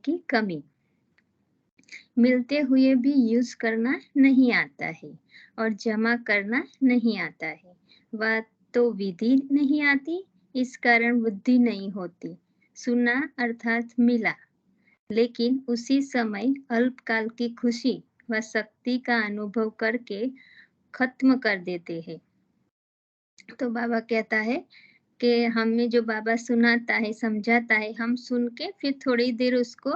की कमी, मिलते हुए भी यूज करना नहीं आता है और जमा करना नहीं आता है। वह तो विधि नहीं आती, इस कारण बुद्धि नहीं होती। सुना अर्थात मिला, लेकिन उसी समय अल्पकाल की खुशी व शक्ति का अनुभव करके खत्म कर देते हैं। तो बाबा कहता है कि हमें जो बाबा सुनाता है, समझाता है, हम सुन के फिर थोड़ी देर उसको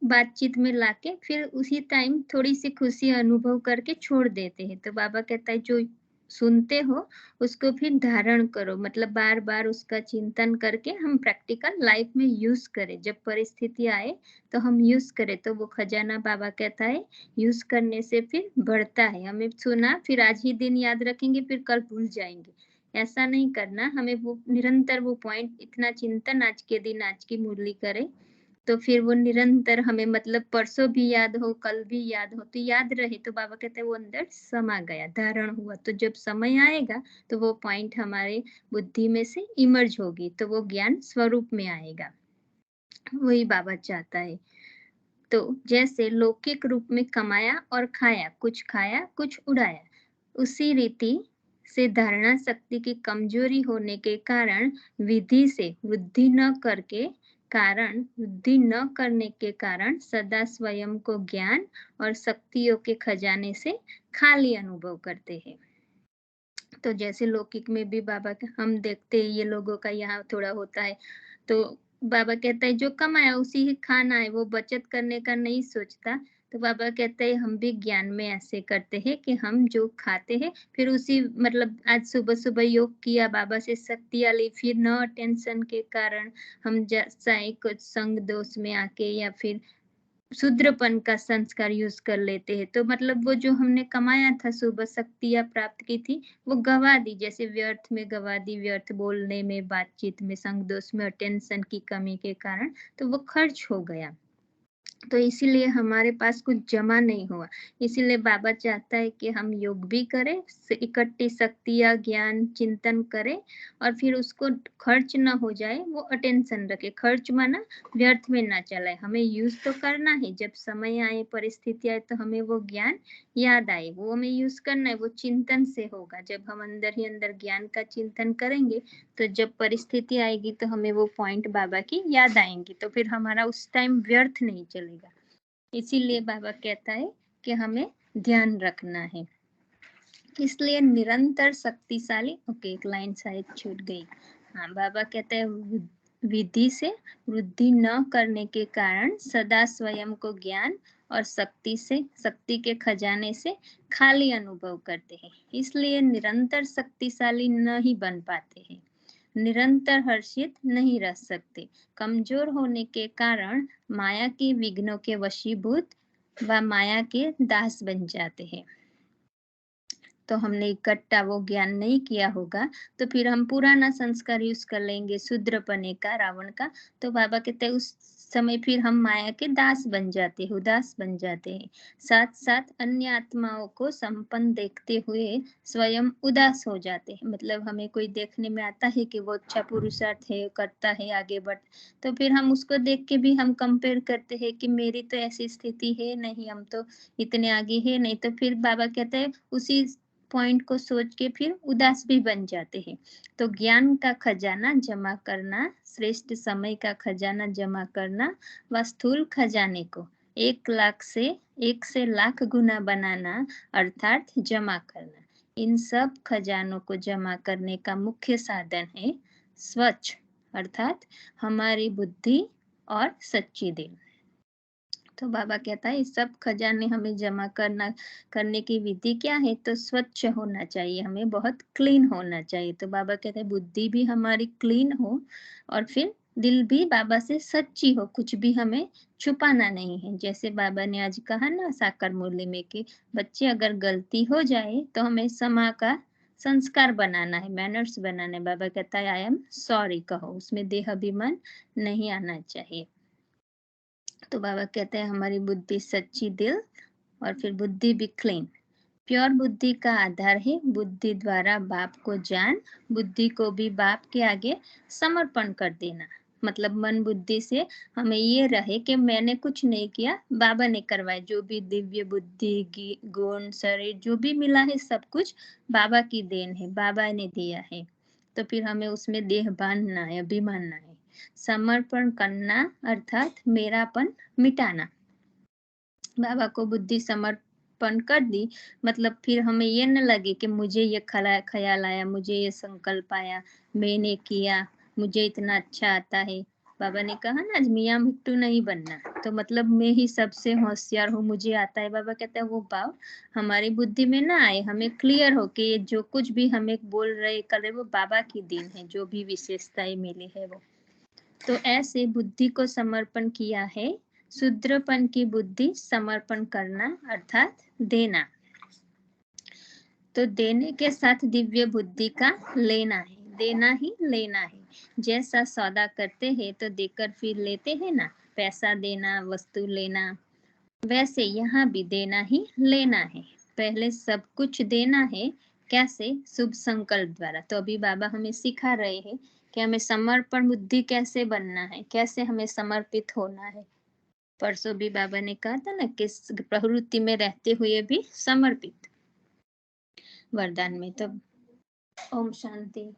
बातचीत में लाके फिर उसी टाइम थोड़ी-सी खुशी अनुभव करके छोड़ देते हैं। तो बाबा कहता है जो सुनते हो उसको फिर धारण करो, मतलब बार-बार उसका चिंतन करके हम प्रैक्टिकल लाइफ में यूज़ करें। जब परिस्थिति आए तो हम यूज़ करें, तो वो खजाना बाबा कहता है यूज़ करने से फिर बढ़ता है। हमें सुना फिर आज ही दिन याद रखेंगे, फिर कल भूल जाएँगे। ऐसा नहीं करना, हमें वो निरंतर वो पॉइंट इतना चिंतन आज के दिन आज की मुरली करें, तो फिर वो निरंतर हमें मतलब परसों भी याद हो, कल भी याद हो, तो याद रहे। तो बाबा कहते हैं वो अंदर समा गया, धारण हुआ। तो जब समय आएगा तो वो पॉइंट हमारे बुद्धि में से इमर्ज होगी, तो वो ज्ञान स्वरूप में आएगा। वही बाबा चाहता है। तो जैसे लौकिक रूप में कमाया और खाया, कुछ उड़ाया, उसी रीति से धारणा शक्ति की कमजोरी होने के कारण विधि से वृद्धि न करने के कारण सदा स्वयं को ज्ञान और शक्तियों के खजाने से खाली अनुभव करते हैं। तो जैसे लौकिक में भी बाबा का हम देखते हैं, ये लोगों का यहाँ थोड़ा होता है, तो बाबा कहता है जो कमाया उसी ही खाना है, वो बचत करने का नहीं सोचता। तो बाबा कहते हैं हम भी ज्ञान में ऐसे करते हैं कि हम जो खाते हैं फिर उसी मतलब आज सुबह-सुबह योग किया, बाबा से शक्तियाँ ली, फिर न टेंशन के कारण हम चाहे कुछ संग दोष में आके या फिर शूद्रपन का संस्कार यूज कर लेते हैं, तो मतलब वो जो हमने कमाया था, सुबह शक्तियाँ प्राप्त की थी, वो गवा दी, जैसे व्यर्थ में गवा दी, व्यर्थ बोलने में, बातचीत में, संग दोष में और टेंशन की कमी के कारण, तो वो खर्च हो गया। तो इसीलिए हमारे पास कुछ जमा नहीं हुआ। इसीलिए बाबा चाहता है कि हम योग भी करें, इकट्ठी शक्तियाँ, ज्ञान, चिंतन करें और फिर उसको खर्च ना हो जाए, वो अटेंशन रखे। खर्च माना व्यर्थ में ना चलाए, हमें यूज़ तो करना है। जब समय आए, परिस्थिति आए तो हमें वो ज्ञान याद आए, वो हमें यूज़ करना है, वो चिंतन से होगा। जब हम अंदर ही अंदर ज्ञान का चिंतन करेंगे, तो जब परिस्थिति आएगी तो हमें वो पॉइंट बाबा की याद आएँगी, तो फिर हमारा उस टाइम व्यर्थ नहीं चलेगा। इसीलिए बाबा कहता है कि हमें ध्यान रखना है। इसलिए निरंतर शक्तिशाली, ओके एक लाइन शायद छूट गई। हाँ, बाबा कहते हैं विधि से वृद्धि न करने के कारण सदा स्वयं को ज्ञान और शक्ति के खजाने से खाली अनुभव करते हैं। इसलिए निरंतर शक्तिशाली नहीं बन पाते हैं, निरंतर हर्षित नहीं रह सकते। कमजोर होने के कारण माया के विघ्नों के वशीभूत व माया के दास बन जाते हैं। तो हमने इकट्ठा वो ज्ञान नहीं किया होगा, तो फिर हम पुराना संस्कार यूज कर लेंगे, शूद्रपने का, रावण का। तो बाबा कहते हैं उस समय फिर हम माया के दास बन जाते हैं, उदास बन जाते हैं। साथ साथ अन्य आत्माओं को संपन्न देखते हुए स्वयं उदास हो जाते हैं। मतलब हमें कोई देखने में आता है कि वो अच्छा पुरुषार्थ है, करता है, आगे बढ़, तो फिर हम उसको देख के भी हम कंपेयर करते हैं कि मेरी तो ऐसी स्थिति है नहीं, हम तो इतने आगे है नहीं। तो फिर बाबा कहते हैं उसी पॉइंट को सोच के फिर उदास भी बन जाते हैं। तो ज्ञान का खजाना जमा करना, श्रेष्ठ समय का खजाना जमा करना व स्थूल खजाने को 1 से लाख गुना बनाना अर्थात जमा करना। इन सब खजानों को जमा करने का मुख्य साधन है स्वच्छ अर्थात हमारी बुद्धि और सच्ची दिल। तो बाबा कहता है इस सब खजाने हमें जमा करने की विधि क्या है, तो स्वच्छ होना चाहिए, हमें बहुत क्लीन होना चाहिए। तो बाबा कहते हैं बुद्धि भी हमारी क्लीन हो और फिर दिल भी बाबा से सच्ची हो, कुछ भी हमें छुपाना नहीं है। जैसे बाबा ने आज कहा ना साकार मुरली में कि बच्चे अगर गलती हो जाए तो हमें क्षमा का संस्कार बनाना है, मैनर्स बनाना है। बाबा कहता है आई एम सॉरी कहो, उसमें देह अभिमान नहीं आना चाहिए। तो बाबा कहते हैं हमारी बुद्धि सच्ची दिल और फिर बुद्धि भी क्लीन। प्योर बुद्धि का आधार है बुद्धि द्वारा बाप को जान, बुद्धि को भी बाप के आगे समर्पण कर देना। मतलब मन बुद्धि से हमें ये रहे कि मैंने कुछ नहीं किया, बाबा ने करवाया। जो भी दिव्य बुद्धि, गुण, शरीर जो भी मिला है सब कुछ बाबा की देन है, बाबा ने दिया है। तो फिर हमें उसमें देह बांधना है, अभिमानना है। समर्पण करना अर्थात मेरापन मिटाना। बाबा को बुद्धि समर्पण कर दी, मतलब फिर हमें ये न लगे कि मुझे ये ख्याल आया, मुझे ये संकल्प आया, मैंने किया, मुझे इतना अच्छा आता है। बाबा ने कहा ना, आज मियाँ मिट्टू नहीं बनना, तो मतलब मैं ही सबसे होशियार हूँ, मुझे आता है। बाबा कहता है वो भाव हमारी बुद्धि में ना आए, हमें क्लियर हो कि ये जो कुछ भी हमें बोल रहे कर रहे वो बाबा की देन है, जो भी विशेषताएं मिली है वो। तो ऐसे बुद्धि को समर्पण किया है। शूद्रपन की बुद्धि समर्पण करना अर्थात देना। तो देने के साथ दिव्य बुद्धि का लेना है, देना ही लेना है। जैसा सौदा करते हैं तो देकर फिर लेते हैं ना, पैसा देना, वस्तु लेना, वैसे यहाँ भी देना ही लेना है। पहले सब कुछ देना है। कैसे? शुभ संकल्प द्वारा। तो अभी बाबा हमें सिखा रहे हैं कि हमें समर्पण बुद्धि कैसे बनना है, कैसे हमें समर्पित होना है। परसों भी बाबा ने कहा था ना कि प्रवृत्ति में रहते हुए भी समर्पित, वरदान में। तो ओम शांति।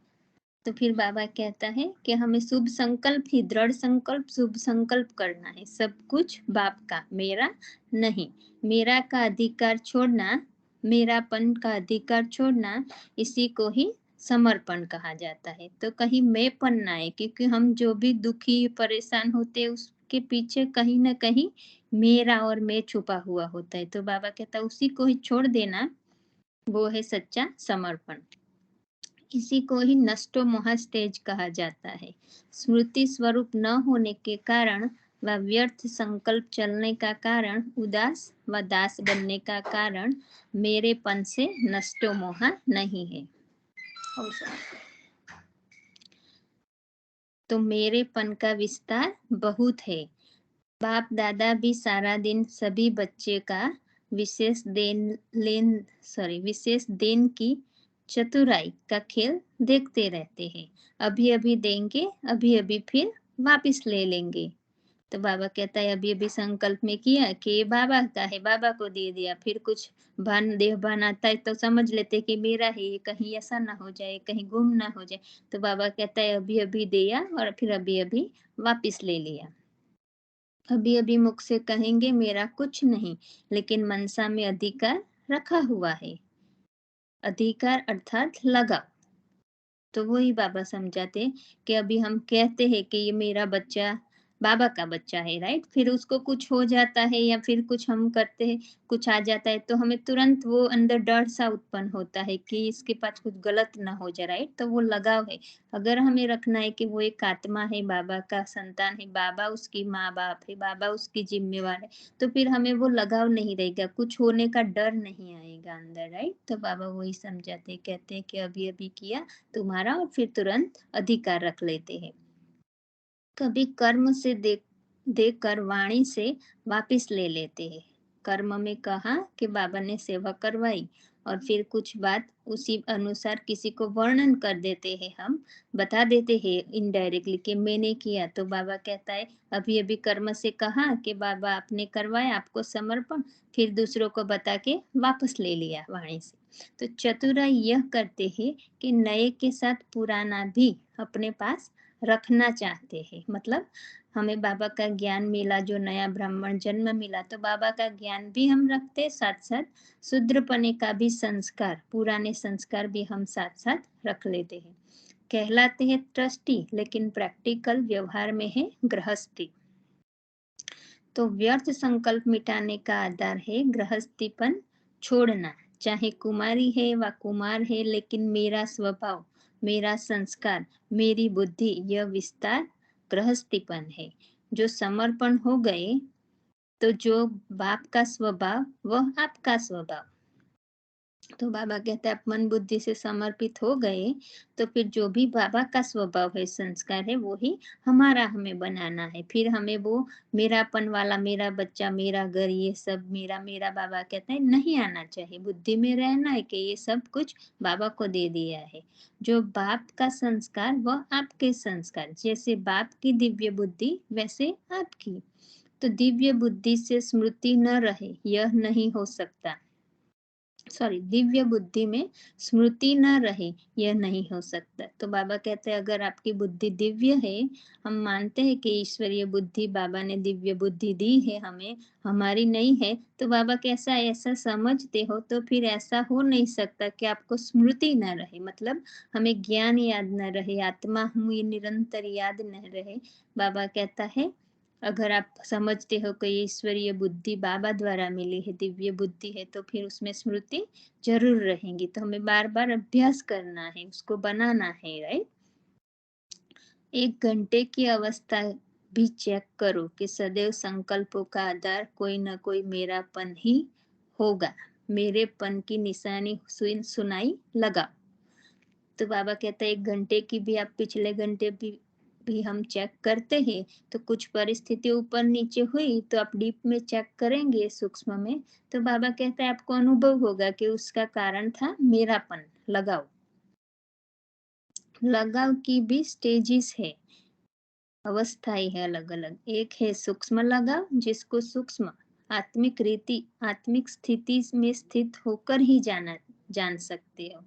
तो फिर बाबा कहता है कि हमें शुभ संकल्प ही, दृढ़ संकल्प, शुभ संकल्प करना है। सब कुछ बाप का, मेरा नहीं। मेरा का अधिकार छोड़ना, मेरापन का अधिकार छोड़ना, इसी को ही समर्पण कहा जाता है। तो कहीं मैंपन ना है, क्योंकि हम जो भी दुखी परेशान होते हैं उसके पीछे कहीं ना कहीं मेरा और मैं छुपा हुआ होता है। तो बाबा कहता है उसी को ही छोड़ देना, वो है सच्चा समर्पण। इसी को ही नष्टो महास्तेज कहा जाता है। स्मृति स्वरूप न होने के कारण व व्यर्थ संकल्प चलने का कारण, उदास व दास बनने का कारण मेरेपन से नष्टो मोह नहीं है। तो मेरेपन का विस्तार बहुत है। बाप दादा भी सारा दिन सभी बच्चे का विशेष देन की चतुराई का खेल देखते रहते हैं। अभी अभी देंगे, अभी अभी फिर वापस ले लेंगे। तो बाबा कहता है अभी अभी संकल्प में किया कि ये बाबा का है, बाबा को दे दिया, फिर कुछ भान देह भान आता है तो समझ लेते कि मेरा है, ये कहीं ऐसा ना हो जाए, कहीं गुम ना हो जाए। तो बाबा कहता है अभी अभी दिया और फिर अभी अभी वापस ले लिया। अभी अभी मुख से कहेंगे मेरा कुछ नहीं, लेकिन मनसा में अधिकार रखा हुआ है। अधिकार अर्थात लगाव। तो वही बाबा समझाते कि अभी हम कहते हैं कि ये मेरा बच्चा बाबा का बच्चा है, राइट। फिर उसको कुछ हो जाता है या फिर कुछ हम करते हैं, कुछ आ जाता है, तो हमें तुरंत वो अंदर डर सा उत्पन्न होता है कि इसके पास कुछ गलत ना हो जाए, राइट। तो वो लगाव है। अगर हमें रखना है कि वो एक आत्मा है, बाबा का संतान है, बाबा उसकी माँ बाप है, बाबा उसकी जिम्मेवार है, तो फिर हमें वो लगाव नहीं रहेगा, कुछ होने का डर नहीं आएगा अंदर, राइट। तो बाबा वही समझाते, कहते हैं कि अभी अभी किया तुम्हारा, और फिर तुरंत अधिकार रख लेते हैं। कभी कर्म से देकर वाणी से वापस ले लेते हैं। कर्म में कहा कि बाबा ने सेवा करवाई और फिर कुछ बात उसी अनुसार किसी को वर्णन कर देते हैं, हम बता देते हैं इनडायरेक्टली कि मैंने किया। तो बाबा कहता है अभी अभी कर्म से कहा कि बाबा आपने करवाया, आपको समर्पण, फिर दूसरों को बता के वापस ले लिया वाणी से। तो चतुराई यह करते हैं कि नए के साथ पुराना भी अपने पास रखना चाहते हैं। मतलब हमें बाबा का ज्ञान मिला, जो नया ब्राह्मण जन्म मिला, तो बाबा का ज्ञान भी हम रखते, साथ साथ शूद्रपने का भी संस्कार, पुराने संस्कार भी हम साथ साथ रख लेते हैं। कहलाते हैं ट्रस्टी, लेकिन प्रैक्टिकल व्यवहार में है गृहस्थी। तो व्यर्थ संकल्प मिटाने का आधार है गृहस्थीपन छोड़ना। चाहे कुमारी है व कुमार है, लेकिन मेरा स्वभाव, मेरा संस्कार, मेरी बुद्धि, यह विस्तार गृहस्थीपन है। जो समर्पण हो गए तो जो बाप का स्वभाव वह आपका स्वभाव। तो बाबा कहते हैं आप मन बुद्धि से समर्पित हो गए तो फिर जो भी बाबा का स्वभाव है, संस्कार है, वो ही हमारा हमें बनाना है। फिर हमें वो मेरापन वाला, मेरा बच्चा, मेरा घर, ये सब मेरा मेरा बाबा कहते हैं नहीं आना चाहिए। बुद्धि में रहना है कि ये सब कुछ बाबा को दे दिया है। जो बाप का संस्कार वह आपके संस्कार, जैसे बाप की दिव्य बुद्धि वैसे आपकी। तो दिव्य बुद्धि से स्मृति न रहे यह नहीं हो सकता। दिव्य बुद्धि में स्मृति न रहे यह नहीं हो सकता। तो बाबा कहते हैं अगर आपकी बुद्धि दिव्य है, हम मानते हैं कि ईश्वरीय बुद्धि बाबा ने दिव्य बुद्धि दी है हमें, हमारी नहीं है, तो बाबा कैसा ऐसा समझते हो तो फिर ऐसा हो नहीं सकता कि आपको स्मृति न रहे, मतलब हमें ज्ञान याद न रहे, आत्मा हूँ ये निरंतर याद न रहे। बाबा कहता है अगर आप समझते हो कि ईश्वरीय बुद्धि बाबा द्वारा मिली है, दिव्य बुद्धि है, तो फिर उसमें स्मृति जरूर रहेंगी। तो हमें बार बार अभ्यास करना है, उसको बनाना है, राइट। 1 घंटे की अवस्था भी चेक करो कि सदैव संकल्पों का आधार कोई न कोई मेरापन ही होगा। मेरेपन की निशानी सुनाई लगाओ। तो बाबा कहता है 1 घंटे की भी आप पिछले घंटे भी हम चेक करते हैं, तो कुछ परिस्थिति ऊपर नीचे हुई तो आप डीप में चेक करेंगे, सूक्ष्म में, तो बाबा कहता है आपको अनुभव होगा कि उसका कारण था मेरापन। लगाओ। लगाव की भी स्टेजेस है, अवस्थाएं है अलग अलग। एक है सूक्ष्म लगाव, जिसको सूक्ष्म आत्मिक रीति, आत्मिक स्थिति में स्थित होकर ही जान सकते हो।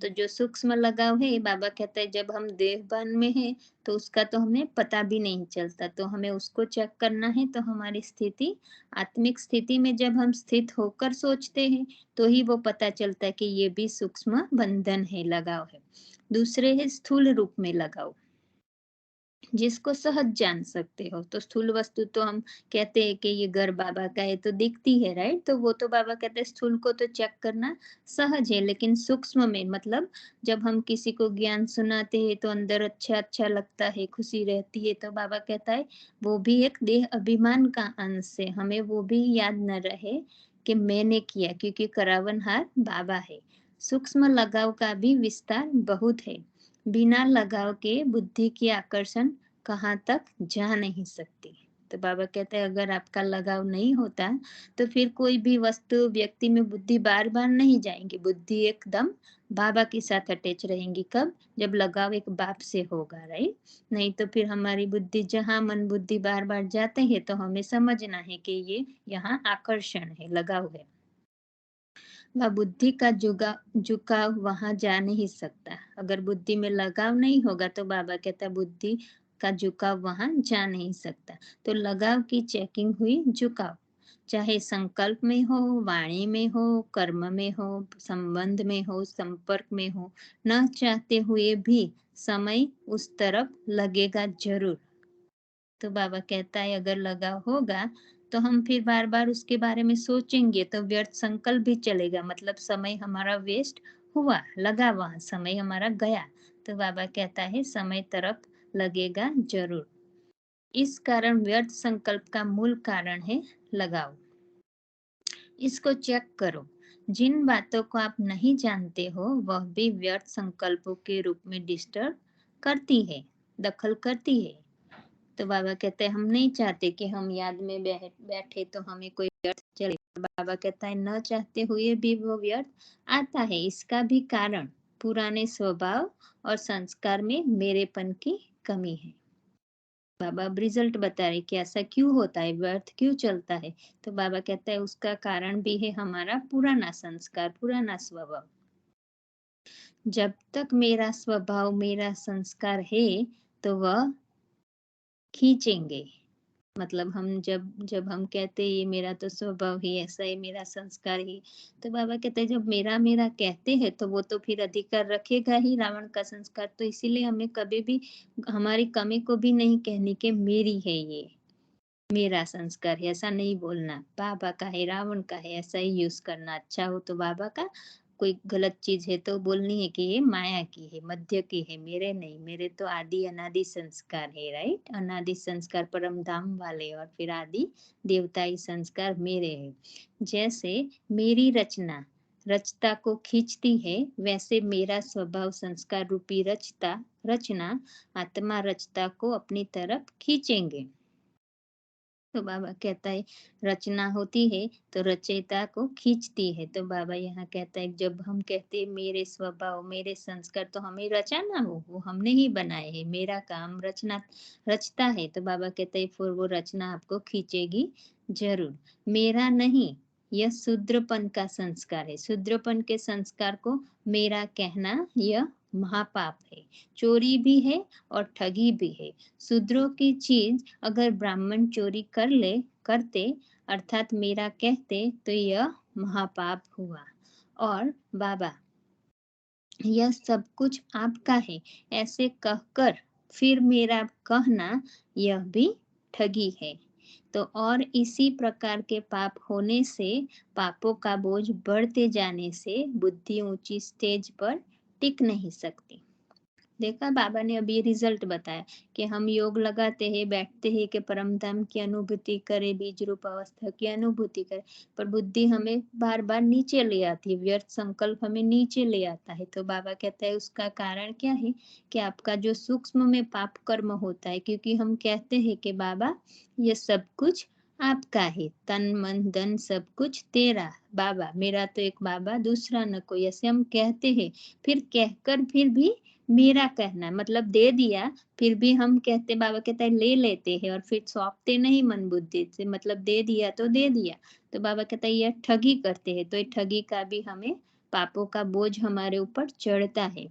तो जो सूक्ष्म लगाव है, बाबा कहता है जब हम देहभान में हैं तो उसका तो हमें पता भी नहीं चलता, तो हमें उसको चेक करना है। तो हमारी स्थिति, आत्मिक स्थिति में जब हम स्थित होकर सोचते हैं तो ही वो पता चलता है कि ये भी सूक्ष्म बंधन है, लगाव है। दूसरे है स्थूल रूप में लगाव, जिसको सहज जान सकते हो। तो स्थूल वस्तु तो हम कहते हैं कि ये घर बाबा का है तो दिखती है, राइट। तो वो तो बाबा कहते हैं स्थूल को तो चेक करना सहज है, लेकिन सूक्ष्म में, मतलब जब हम किसी को ज्ञान सुनाते हैं तो अंदर अच्छा अच्छा लगता है, खुशी रहती है। तो बाबा कहता है वो भी एक देह अभिमान का अंश है, हमें वो भी याद न रहे कि मैंने किया, क्योंकि करावनहार बाबा है। सूक्ष्म लगाव का भी विस्तार बहुत है। बिना लगाव के बुद्धि की आकर्षण कहाँ तक जा नहीं सकती। तो बाबा कहते हैं अगर आपका लगाव नहीं होता तो फिर कोई भी वस्तु, व्यक्ति में बुद्धि बार बार नहीं जाएंगी। बुद्धि एकदम बाबा के साथ अटैच रहेंगी। कब? जब लगाव एक बाप से होगा, राइट। नहीं तो फिर हमारी बुद्धि, जहाँ मन बुद्धि बार बार जाते हैं तो हमें समझना है कि ये यहाँ आकर्षण है, लगाव है। वह बुद्धि का झुकाव वहां जा नहीं सकता। अगर बुद्धि में लगाव नहीं होगा तो बाबा कहता है बुद्धि का झुकाव वहां जा नहीं सकता। तो लगाव की चेकिंग हुई, झुकाव चाहे संकल्प में हो, वाणी में हो, कर्म में हो, संबंध में हो, संपर्क में हो, न चाहते हुए भी समय उस तरफ लगेगा जरूर। तो बाबा कहता है अगर लगाव होगा तो हम फिर बार बार उसके बारे में सोचेंगे तो व्यर्थ संकल्प भी चलेगा, मतलब समय हमारा वेस्ट हुआ, लगा वहां, समय हमारा गया। तो बाबा कहता है समय तरफ लगेगा जरूर। इस कारण व्यर्थ संकल्प का मूल कारण है लगाव। इसको चेक करो। जिन बातों को आप नहीं जानते हो वह भी व्यर्थ संकल्पों के रूप में डिस्टर्ब करती है, दखल करती है। तो बाबा कहते हैं हम नहीं चाहते कि हम याद में बैठे तो हमें कोई व्यर्थ चले। बाबा कहता है न चाहते हुए भी वो व्यर्थ आता है। इसका भी कारण पुराने स्वभाव और संस्कार में मेरेपन की कमी है। बाबा अब रिजल्ट बता रहे कि ऐसा क्यों होता है, व्यर्थ क्यों चलता है। तो बाबा कहता है उसका कारण भी है हमारा पुराना संस्कार, पुराना स्वभाव। जब तक मेरा स्वभाव, मेरा संस्कार है तो वह खींचेंगे। मतलब हम जब जब हम कहते हैं ये मेरा तो स्वभाव ही ऐसा है, मेरा संस्कार ही, तो बाबा कहते हैं जब मेरा मेरा कहते हैं तो वो तो फिर अधिकार रखेगा ही रावण का संस्कार। तो इसीलिए हमें कभी भी हमारी कमी को भी नहीं कहनी कि मेरी है ये, मेरा संस्कार है, ऐसा नहीं बोलना। बाबा का है, रावण का है, ऐसा ही यूज करना। अच्छा हो तो बाबा का, कोई गलत चीज है तो बोलनी है कि ये माया की है, मध्य की है, मेरे नहीं। मेरे तो आदि अनादि संस्कार है, राइट। अनादि संस्कार परम धाम वाले और फिर आदि देवताई संस्कार मेरे हैं। जैसे मेरी रचना, रचता को खींचती है, वैसे मेरा स्वभाव संस्कार रूपी रचना आत्मा रचता को अपनी तरफ खींचेंगे। तो बाबा कहता है रचना होती है तो रचयिता को खींचती है। तो बाबा यहाँ कहता है जब हम कहते हैं मेरे स्वभाव मेरे संस्कार, तो हमें रचा ना हो, वो हमने ही बनाए हैं, मेरा काम रचना रचता है। तो बाबा कहते हैं फिर वो रचना आपको खींचेगी जरूर, मेरा नहीं। यह शूद्रपन का संस्कार है, शूद्रपन के संस्कार को मेरा कहना यह महापाप है, चोरी भी है और ठगी भी है। शूद्रों की चीज अगर ब्राह्मण चोरी करते अर्थात मेरा कहते तो यह महापाप हुआ। और बाबा यह सब कुछ आपका है ऐसे कहकर फिर मेरा कहना यह भी ठगी है। तो और इसी प्रकार के पाप होने से, पापों का बोझ बढ़ते जाने से बुद्धि ऊंची स्टेज पर टिक नहीं सकती। देखा बाबा ने अभी रिजल्ट बताया कि हम योग लगाते हैं, बैठते हैं कि परम धाम की अनुभूति करें, बीज रूप अवस्था की अनुभूति करें, पर बुद्धि हमें बार बार नीचे ले आती है, व्यर्थ संकल्प हमें नीचे ले आता है। तो बाबा कहता है उसका कारण क्या है कि आपका जो सूक्ष्म में पाप कर्म होता है, क्योंकि हम कहते हैं कि बाबा ये सब कुछ आपका है, तन मन धन सब कुछ तेरा, बाबा मेरा तो एक बाबा दूसरा न कोई, ऐसे हम कहते हैं। फिर कहकर फिर भी मेरा कहना मतलब दे दिया, फिर भी हम कहते, बाबा कहता है ले लेते हैं और फिर सौंपते नहीं मन बुद्धि से, मतलब दे दिया तो दे दिया। तो बाबा कहता है यह ठगी करते हैं, तो ये ठगी का भी हमें पापों का बोझ हमारे ऊपर चढ़ता है।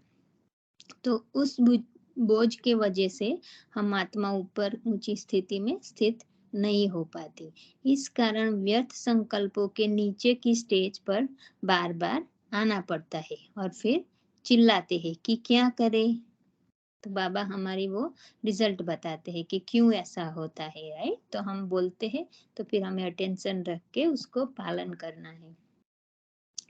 तो उस बोझ के वजह से हम आत्मा ऊपर ऊंची स्थिति में स्थित नहीं हो पाती। इस कारण व्यर्थ संकल्पों के नीचे की स्टेज पर बार बार आना पड़ता है और फिर चिल्लाते हैं कि क्या करें। तो बाबा हमारी वो रिजल्ट बताते हैं कि क्यों ऐसा होता है, राइट। तो हम बोलते हैं तो फिर हमें अटेंशन रख के उसको पालन करना है,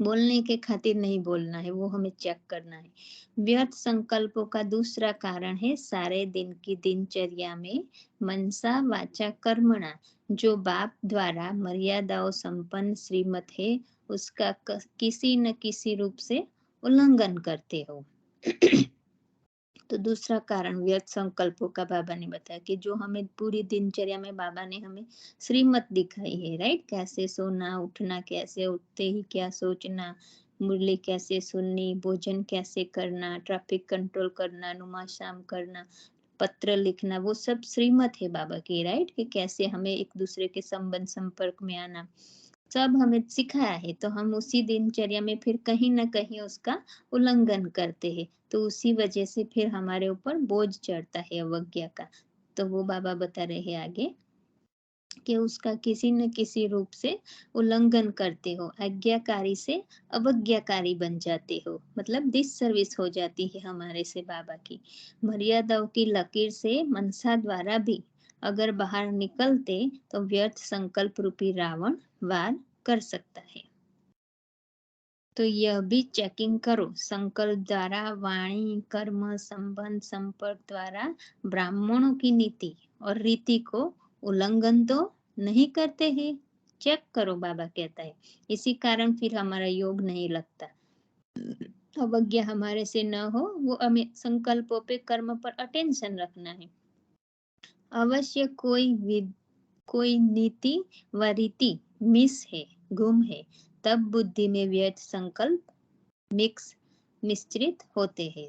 बोलने के खातिर नहीं बोलना है, वो हमें चेक करना है। व्यर्थ संकल्पों का दूसरा कारण है सारे दिन की दिनचर्या में मनसा वाचा कर्मणा, जो बाप द्वारा मर्यादाओं संपन्न श्रीमत है उसका किसी न किसी रूप से उल्लंघन करते हो। तो दूसरा कारण व्यर्थ संकल्पों का बाबा ने बताया कि जो हमें पूरी दिनचर्या में बाबा ने हमें श्रीमत दिखाई है, राइट, कैसे सोना उठना, कैसे उठते ही क्या सोचना, मुरली कैसे सुननी, भोजन कैसे करना, ट्रैफिक कंट्रोल करना, नुमाशाम करना, पत्र लिखना, वो सब श्रीमत है बाबा की, राइट, कि कैसे हमें एक दूसरे के संबंध संपर्क में आना, सब हमें सिखाया है। तो हम उसी दिनचर्या में फिर कहीं ना कहीं उसका उल्लंघन करते हैं, तो उसी वजह से फिर हमारे ऊपर बोझ चढ़ता है अवज्ञा का। तो वो बाबा बता रहे हैं आगे कि उसका किसी न किसी रूप से उल्लंघन करते हो, आज्ञाकारी से अवज्ञाकारी बन जाते हो, मतलब डिससर्विस हो जाती है हमारे से बाबा की। मर्यादाओं की लकीर से मनसा द्वारा भी अगर बाहर निकलते तो व्यर्थ संकल्प रूपी रावण वार कर सकता है। तो यह भी चेकिंग करो, संकल्प द्वारा वाणी कर्म संबंध संपर्क द्वारा ब्राह्मणों की नीति और रीति को उल्लंघन तो नहीं करते हैं, चेक करो बाबा कहता है। इसी कारण फिर हमारा योग नहीं लगता, अवज्ञा हमारे से न हो, वो हमें संकल्पों पे कर्म पर अटेंशन रखना है। अवश्य कोई नीति व रीति मिस है, गुम है, तब बुद्धि में व्यर्थ संकल्प मिश्रित होते हैं।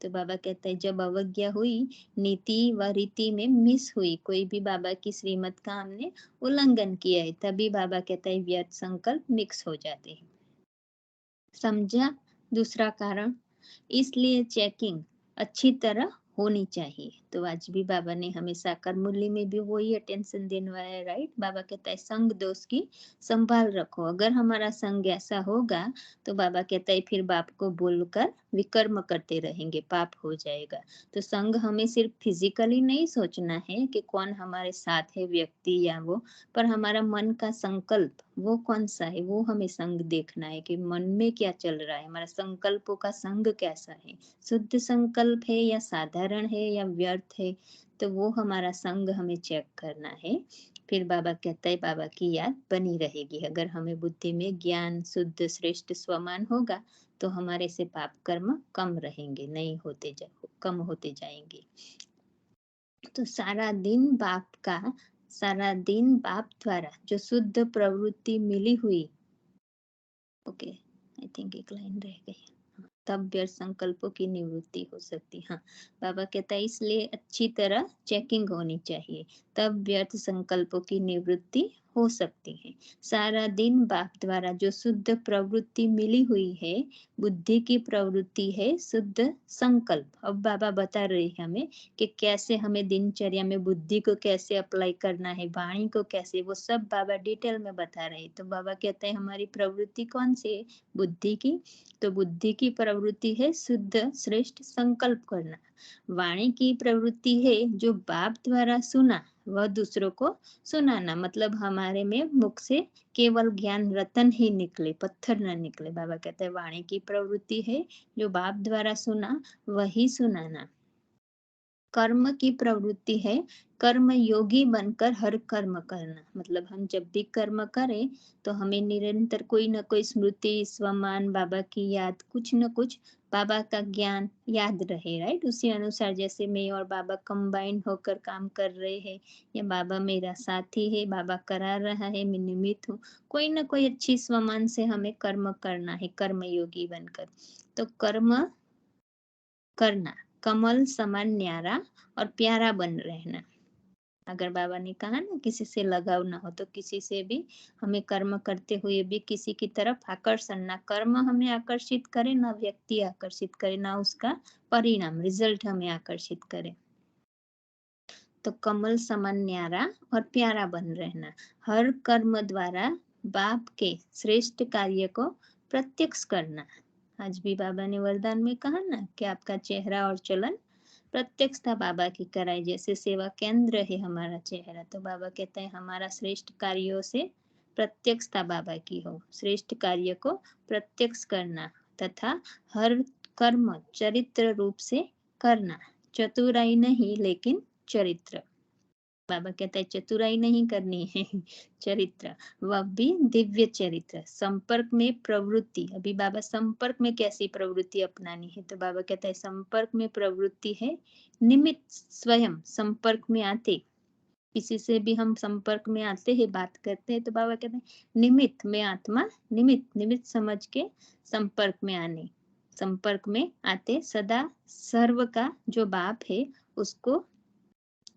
तो बाबा कहता है जब अवज्ञा हुई, नीति व रीति में मिस हुई, कोई भी बाबा की श्रीमत का हमने उल्लंघन किया है, तभी बाबा कहता है व्यर्थ संकल्प मिक्स हो जाते हैं। समझा दूसरा कारण। इसलिए चेकिंग अच्छी तरह होनी चाहिए। तो आज भी बाबा ने हमें साकार मुरली में भी वही अटेंशन देना है, राइट। बाबा कहता है संग दोष की संभाल रखो, अगर हमारा संग ऐसा होगा तो बाबा कहता है फिर बाप को बोलकर विकर्म करते रहेंगे, पाप हो जाएगा। तो संग हमें सिर्फ फिजिकली नहीं सोचना है कि कौन हमारे साथ है व्यक्ति या वो, पर हमारा मन का संकल्प वो कौन सा है, वो हमें संग देखना है कि मन में क्या चल रहा है, हमारा संकल्पों का संग कैसा है, शुद्ध संकल्प है या साधारण है या व्यर्थ है, तो वो हमारा संग हमें चेक करना है। फिर बाबा कहता है बाबा की याद बनी रहेगी। अगर हमें बुद्धि में ज्ञान शुद्ध श्रेष्ठ स्वमान होगा तो हमारे से पाप कर्म कम रहेंगे, नहीं होते कम होते जाएंगे। तो सारा दिन बाप द्वारा जो शुद्ध प्रवृत्ति मिली हुई, ओके आई थिंक एक लाइन रह गई, तब व्यर्थ संकल्पों की निवृत्ति हो सकती। हाँ, बाबा कहता है इसलिए अच्छी तरह चेकिंग होनी चाहिए, तब व्यर्थ संकल्पों की निवृत्ति हो सकती है। सारा दिन बाप द्वारा जो शुद्ध प्रवृत्ति मिली हुई है, बुद्धि की प्रवृत्ति है शुद्ध संकल्प। अब बाबा बता रहे हैं हमें कि कैसे हमें दिनचर्या में बुद्धि को कैसे अप्लाई करना है, वाणी को कैसे, वो सब बाबा डिटेल में बता रहे हैं। तो बाबा कहते हैं हमारी प्रवृत्ति कौन सी है? बुद्धि की। तो बुद्धि की प्रवृत्ति है शुद्ध श्रेष्ठ संकल्प करना। वाणी की प्रवृत्ति है जो बाप द्वारा सुना वह दूसरों को सुनाना, मतलब हमारे में मुख से केवल ज्ञान रतन ही निकले, पत्थर न निकले। बाबा कहते हैं वाणी की प्रवृत्ति है जो बाप द्वारा सुना वही सुनाना। कर्म की प्रवृत्ति है कर्म योगी बनकर हर कर्म करना, मतलब हम जब भी कर्म करें तो हमें निरंतर कोई न कोई स्मृति स्वमान बाबा की याद, कुछ न कुछ बाबा का ज्ञान याद रहे, राइट। उसी अनुसार जैसे मैं और बाबा कंबाइन होकर काम कर रहे हैं, या बाबा मेरा साथी है, बाबा करा रहा है, मैं निमित्त हूँ, कोई न कोई अच्छी स्वमान से हमें कर्म करना है, कर्म योगी बनकर। तो कर्म करना, कमल समान न्यारा और प्यारा बन रहना। अगर बाबा ने कहा ना किसी से लगाव ना हो, तो किसी से भी हमें कर्म करते हुए भी किसी की तरफ आकर्षण, ना कर्म हमें आकर्षित करे, ना व्यक्ति आकर्षित करे, ना उसका परिणाम रिजल्ट हमें आकर्षित करे। तो कमल समान न्यारा और प्यारा बन रहना, हर कर्म द्वारा बाप के श्रेष्ठ कार्य को प्रत्यक्ष करना। आज भी बाबा ने वरदान में कहा ना कि आपका चेहरा और चलन प्रत्यक्षता बाबा की कराई, जैसे सेवा केंद्र है हमारा चेहरा, तो बाबा कहते हैं हमारा श्रेष्ठ कार्यों से प्रत्यक्षता बाबा की हो, श्रेष्ठ कार्य को प्रत्यक्ष करना तथा हर कर्म चरित्र रूप से करना, चतुराई नहीं लेकिन चरित्र। बाबा कहता है चतुराई नहीं करनी है, चरित्र, वह भी दिव्य चरित्र। संपर्क में प्रवृत्ति, अभी बाबा संपर्क में कैसी प्रवृत्ति अपनानी है, तो बाबा कहता है संपर्क में प्रवृत्ति है निमित्त, स्वयं संपर्क में आते, किसी से भी हम संपर्क में आते हैं, बात करते हैं, तो बाबा कहते हैं निमित्त में आत्मा, निमित्त समझ के संपर्क में आने, संपर्क में आते सदा सर्व का जो बाप है उसको,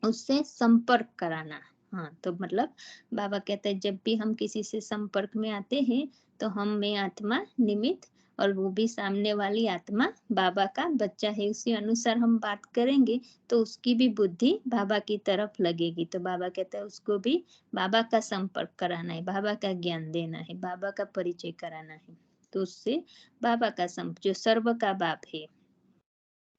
उससे संपर्क कराना। हाँ, तो मतलब बाबा कहते हैं जब भी हम किसी से संपर्क में आते हैं तो हम में आत्मा निमित्त, और वो भी सामने वाली आत्मा बाबा का बच्चा है, उसी अनुसार हम बात करेंगे तो उसकी भी बुद्धि बाबा की तरफ लगेगी। तो बाबा कहता है उसको भी बाबा का संपर्क कराना है, बाबा का ज्ञान देना है, बाबा का परिचय कराना है। तो उससे बाबा का जो सर्व का बाप है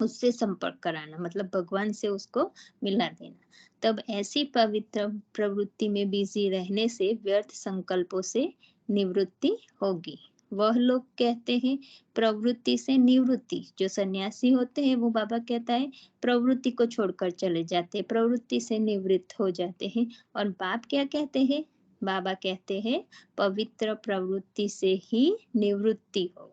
उससे संपर्क कराना, मतलब भगवान से उसको मिला देना। तब ऐसी पवित्र प्रवृत्ति में बिजी रहने से व्यर्थ संकल्पों से निवृत्ति होगी। वह लोग कहते हैं प्रवृत्ति से निवृत्ति, जो सन्यासी होते हैं वो बाबा कहता है प्रवृत्ति को छोड़कर चले जाते हैं, प्रवृत्ति से निवृत्त हो जाते हैं। और बाप क्या कहते हैं? बाबा कहते हैं पवित्र प्रवृत्ति से ही निवृत्ति हो,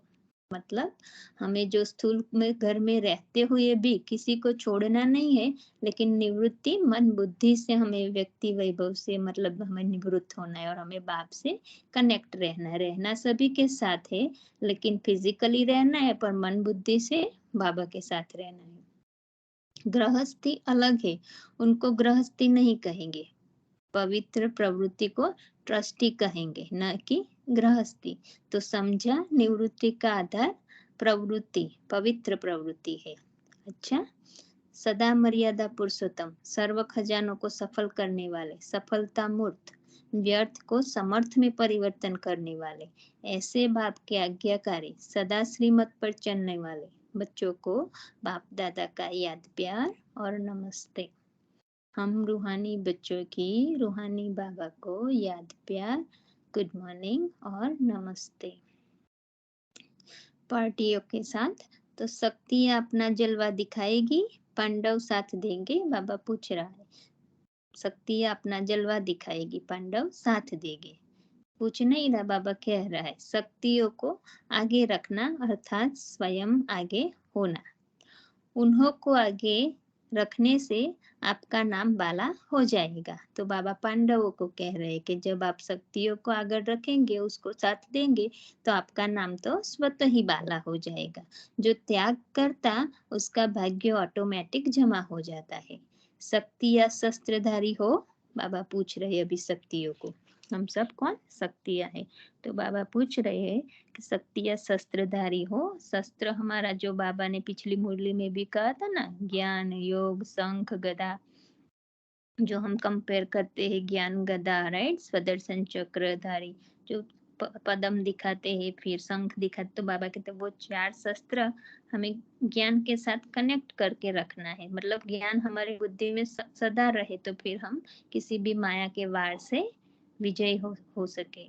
मतलब हमें जो स्थूल में घर में रहते हुए भी किसी को छोड़ना नहीं है, लेकिन निवृत्ति मन बुद्धि से हमें व्यक्ति वैभव से, मतलब हमें निवृत्त होना है और हमें बाप से कनेक्ट रहना है। रहना सभी के साथ है, लेकिन फिजिकली रहना है, पर मन बुद्धि से बाबा के साथ रहना है। गृहस्थी अलग है, उनको गृहस्थी नहीं कहेंगे, पवित्र प्रवृत्ति को ट्रस्टी कहेंगे, न कि गृहस्थी। तो समझा, निवृत्ति का आधार प्रवृत्ति, पवित्र प्रवृत्ति है। अच्छा, सदा मर्यादा पुरुषोत्तम, सर्व खजानों को सफल करने वाले, सफलता मूर्त, व्यर्थ को समर्थ में परिवर्तन करने वाले, ऐसे बाप के आज्ञाकारी, सदा श्रीमत पर चलने वाले बच्चों को बाप दादा का याद प्यार और नमस्ते। हम रूहानी बच्चों की रूहानी बाबा को याद प्यार, गुड मॉर्निंग और नमस्ते। पार्टियों के साथ तो शक्तियाँ अपना जलवा दिखाएगी, पांडव साथ देंगे, बाबा पूछ रहा है शक्तियाँ अपना जलवा दिखाएगी, पांडव साथ देंगे। पूछ नहीं रहा, बाबा कह रहा है शक्तियों को आगे रखना अर्थात स्वयं आगे होना। उन्हों को आगे रखने से आपका नाम बाला हो जाएगा। तो बाबा पांडवों को कह रहे हैं कि जब आप शक्तियों को आगे रखेंगे, उसको साथ देंगे, तो आपका नाम तो स्वतः ही बाला हो जाएगा। जो त्याग करता उसका भाग्य ऑटोमेटिक जमा हो जाता है। शक्ति या शस्त्रधारी हो, बाबा पूछ रहे अभी शक्तियों को, हम सब कौन शक्तियाँ है। तो बाबा पूछ रहे हैं कि शक्ति या शस्त्रधारी हो। शस्त्र हमारा जो बाबा ने पिछली मुरली में भी कहा था ना, ज्ञान, योग, शंख, गदा, जो हम कंपेयर करते हैं ज्ञान गदा, राइट, स्वदर्शन चक्रधारी जो पदम दिखाते हैं, फिर शंख दिखाते, तो बाबा कहते वो 4 शस्त्र हमें ज्ञान के साथ कनेक्ट करके रखना है। मतलब ज्ञान हमारी बुद्धि में सदा रहे, तो फिर हम किसी भी माया के वार से विजय हो सके।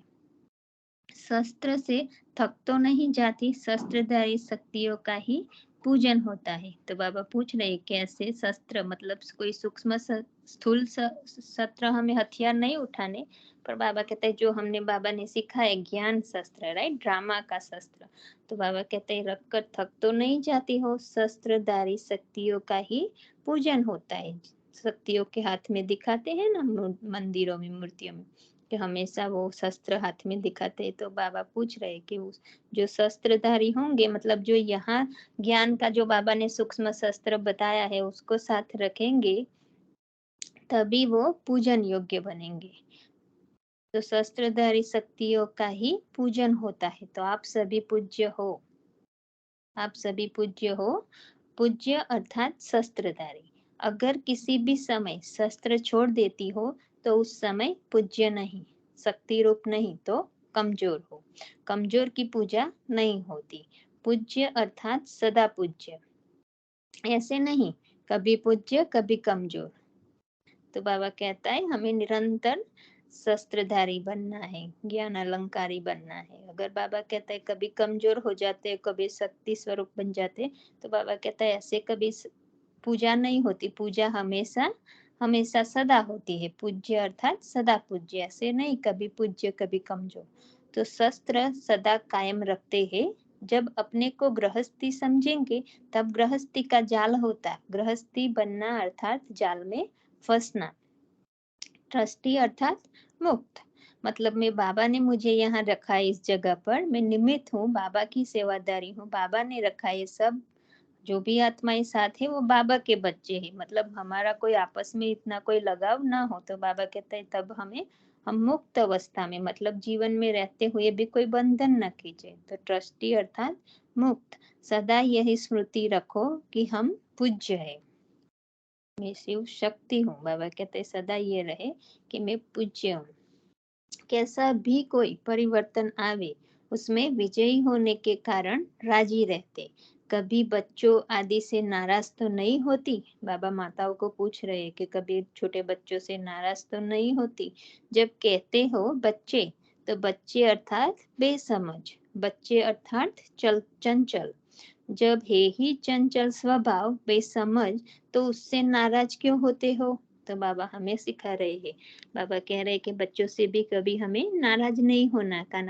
शस्त्र से थक तो नहीं जाती, शस्त्रधारी शक्तियों का ही पूजन होता है। तो बाबा पूछ रहे कैसे शस्त्र, मतलब कोई सूक्ष्म स्थूल शस्त्र, हमें हथियार नहीं उठाने, पर बाबा कहते हैं जो हमने बाबा ने सीखा है ज्ञान शस्त्र, राइट, ड्रामा का शस्त्र। तो बाबा कहते हैं रख कर थक तो नहीं जाती हो, शस्त्रधारी शक्तियों का ही पूजन होता है। शक्तियों के हाथ में दिखाते हैं ना मंदिरों में, मूर्तियों में, कि हमेशा वो शस्त्र हाथ में दिखाते हैं। तो बाबा पूछ रहे कि उस जो शस्त्रधारी होंगे, मतलब जो यहाँ ज्ञान का जो बाबा ने सूक्ष्म शस्त्र बताया है उसको साथ रखेंगे, तभी वो पूजन योग्य बनेंगे। तो शस्त्रधारी शक्तियों का ही पूजन होता है। तो आप सभी पूज्य हो, आप सभी पूज्य हो। पूज्य अर्थात शस्त्रधारी। अगर किसी भी समय शस्त्र छोड़ देती हो तो उस समय पूज्य नहीं, शक्ति रूप नहीं, तो कमजोर हो। कमजोर की पूजा नहीं होती। पूज्य अर्थात सदा पूज्य, ऐसे नहीं कभी पूज्य कभी कमजोर। तो बाबा कहता है हमें निरंतर शस्त्रधारी बनना है, ज्ञान अलंकारी बनना है। अगर बाबा कहता है कभी कमजोर हो जाते, कभी शक्ति स्वरूप बन जाते, तो बाबा कहता है ऐसे कभी पूजा नहीं होती। पूजा हमेशा हमेशा सदा होती है। पूज्य अर्थात सदा पूज्य, ऐसे नहीं कभी पूज्य कभी कमजोर। तो शस्त्र सदा कायम रखते हैं। जब अपने को गृहस्थी समझेंगे तब गृहस्थी का जाल होता है। गृहस्थी बनना अर्थात जाल में फंसना। ट्रस्टी अर्थात मुक्त, मतलब मैं बाबा ने मुझे यहाँ रखा है इस जगह पर, मैं निमित्त हूँ, बाबा की सेवादारी हूँ, बाबा ने रखा है। सब जो भी आत्माएं साथ है वो बाबा के बच्चे हैं। मतलब हमारा कोई आपस में इतना कोई लगाव ना हो। तो बाबा कहते हैं तब हम मुक्त अवस्था में, मतलब जीवन में रहते हुए भी कोई बंधन न खींचे। तो ट्रस्टी अर्थात मुक्त। सदा यही स्मृति रखो कि हम पूज्य है, मैं शिव शक्ति हूँ। बाबा कहते सदा ये रहे कि मैं पूज्य हूँ। कैसा भी कोई परिवर्तन आवे उसमें विजयी होने के कारण राजी रहते। कभी बच्चों आदि से नाराज तो नहीं होती। बाबा माताओं को पूछ रहे हैं कि कभी छोटे बच्चों से नाराज तो नहीं होती। जब कहते हो बच्चे, तो बच्चे अर्थात बेसमझ, बच्चे अर्थात चंचल। जब है ही चंचल स्वभाव, बेसमझ, तो उससे नाराज क्यों होते हो। तो बाबा हमें सिखा रहे हैं। बाबा कह रहे हैं कि बच्चों से भी कभी हमें नाराज नहीं होना का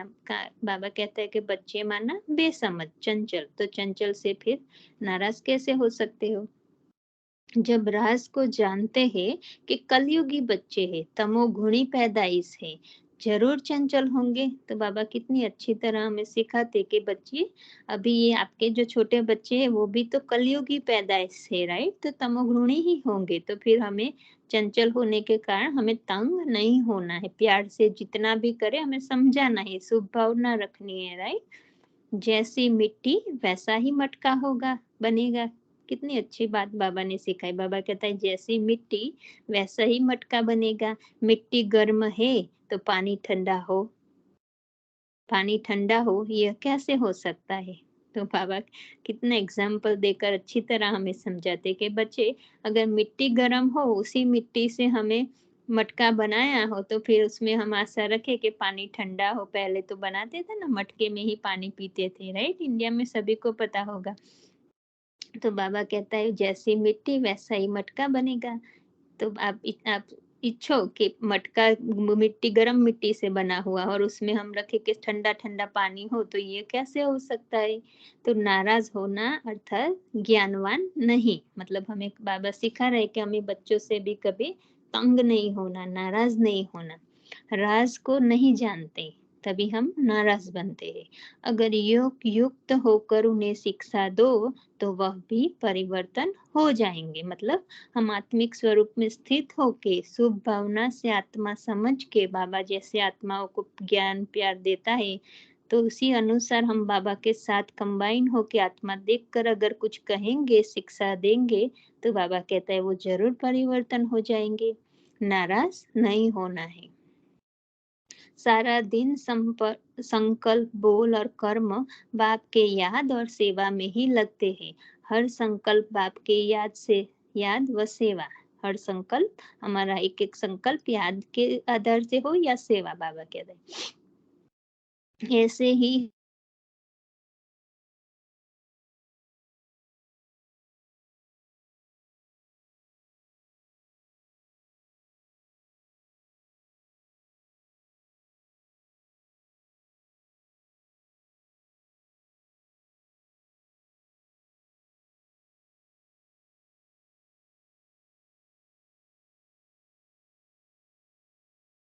बाबा कहता है कि बच्चे माना बेसमझ चंचल, तो चंचल से फिर नाराज कैसे हो सकते हो। जब राज को जानते हैं कि कलयुगी बच्चे हैं, तमोगुणी पैदाइश है, जरूर चंचल होंगे। तो बाबा कितनी अच्छी तरह हमें सिखाते कि बच्चे, अभी ये आपके जो छोटे बच्चे हैं वो भी तो कलयुगी पैदाइश है, राइट, तो तमोगुणी ही होंगे। तो फिर हमें चंचल होने के कारण हमें तंग नहीं होना है, प्यार से जितना भी करे हमें समझाना है, शुभ भावना रखनी है, राइट। जैसी मिट्टी वैसा ही मटका होगा, बनेगा। कितनी अच्छी बात बाबा ने सिखाई। बाबा कहता है जैसी मिट्टी वैसा ही मटका बनेगा। मिट्टी गर्म है तो पानी ठंडा हो, पानी ठंडा हो, यह कैसे हो सकता है। तो बाबा कितना एग्जाम्पल देकर अच्छी तरह हमें समझाते कि बच्चे, अगर मिट्टी गर्म हो, उसी मिट्टी से हमें मटका बनाया हो, तो फिर उसमें हम आशा रखे कि पानी ठंडा हो। पहले तो बनाते थे ना, मटके में ही पानी पीते थे, राइट, इंडिया में सभी को पता होगा। तो बाबा कहता है जैसी मिट्टी वैसा ही मटका बनेगा। तो आप इच्छो कि मटका गरम मिट्टी से बना हुआ और उसमें हम रखे कि ठंडा ठंडा पानी हो, तो ये कैसे हो सकता है? तो नाराज होना अर्थात ज्ञानवान नहीं। मतलब हमें बाबा सिखा रहे कि हमें बच्चों से भी कभी तंग नहीं होना, नाराज नहीं होना। राज को नहीं जानते तभी हम नाराज बनते हैं। अगर युक्त होकर उन्हें शिक्षा दो तो वह भी परिवर्तन हो जाएंगे। मतलब हम आत्मिक स्वरूप में स्थित होके शुभ भावना से आत्मा समझ के बाबा जैसे आत्माओं को ज्ञान प्यार देता है, तो उसी अनुसार हम बाबा के साथ कंबाइन होके आत्मा देखकर अगर कुछ कहेंगे, शिक्षा देंगे, तो बाबा कहता है वो जरूर परिवर्तन हो जाएंगे। नाराज नहीं होना है। सारा दिन संकल्प, बोल और कर्म बाप के याद और सेवा में ही लगते हैं। हर संकल्प बाप के याद व सेवा। हर संकल्प हमारा एक एक संकल्प याद के आधार से हो या सेवा बाबा के आधार। ऐसे ही